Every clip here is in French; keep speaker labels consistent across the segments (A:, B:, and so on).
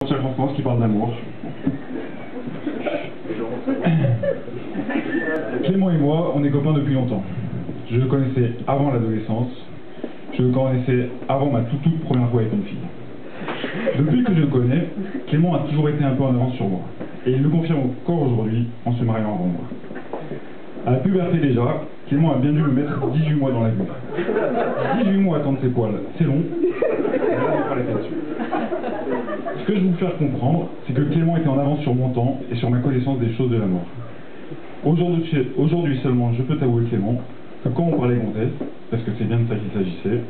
A: Jean-Charles France qui parle d'amour. Clément et moi, on est copains depuis longtemps. Je le connaissais avant l'adolescence. Je le connaissais avant ma toute première fois avec une fille. Depuis que je le connais, Clément a toujours été un peu en avance sur moi. Et il le confirme encore aujourd'hui en se mariant avant moi. À la puberté déjà, Clément a bien dû me mettre 18 mois dans la vie. 18 mois à attendre ses poils, c'est long. On va pas la dessus. Ce que je veux vous faire comprendre, c'est que Clément était en avance sur mon temps et sur ma connaissance des choses de l'amour. Aujourd'hui seulement, je peux t'avouer, Clément, que quand on parlait gonzesse, parce que c'est bien de ça qu'il s'agissait,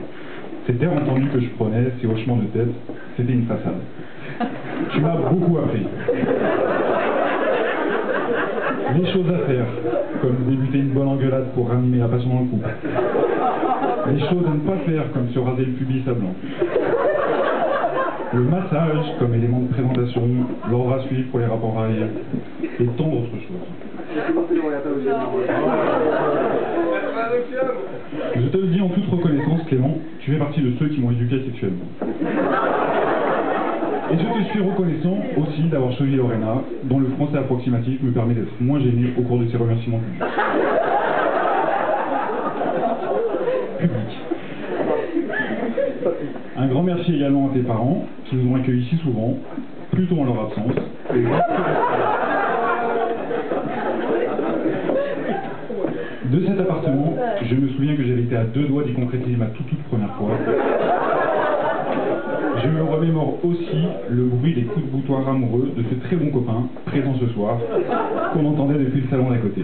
A: cet air entendu que je prenais, ces hochements de tête, c'était une façade. Tu m'as beaucoup appris. Les choses à faire, comme débuter une bonne engueulade pour ranimer la passion dans le couple. Les choses à ne pas faire, comme se raser le pubis à blanc. Le massage comme élément de présentation, l'ordre à suivre pour les rapports arrière, et tant d'autres choses. Je te le dis en toute reconnaissance, Clément, tu fais partie de ceux qui m'ont éduqué sexuellement. Et je te suis reconnaissant aussi d'avoir choisi Lorena, dont le français approximatif me permet d'être moins gêné au cours de ses remerciements publics. Un grand merci également à tes parents, qui nous ont accueillis si souvent, plutôt en leur absence. De cet appartement, je me souviens que j'avais été à 2 doigts d'y concrétiser ma toute première fois. Je me remémore aussi le bruit des coups de boutoir amoureux de ce très bon copain, présent ce soir, qu'on entendait depuis le salon d'à côté.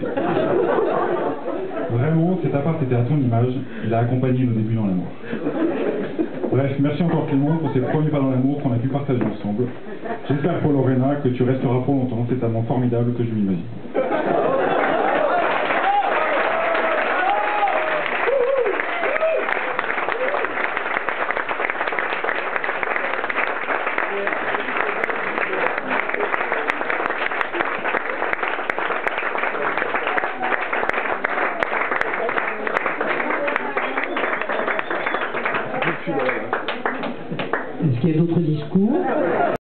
A: Vraiment, cet appart était à ton image, il a accompagné nos débuts dans l'amour. Bref, merci encore Clément pour ces premiers pas dans l'amour qu'on a pu partager ensemble. J'espère pour Lorena que tu resteras pour longtemps cet amant formidable que je m'imagine.
B: Est-ce qu'il y a d'autres discours ?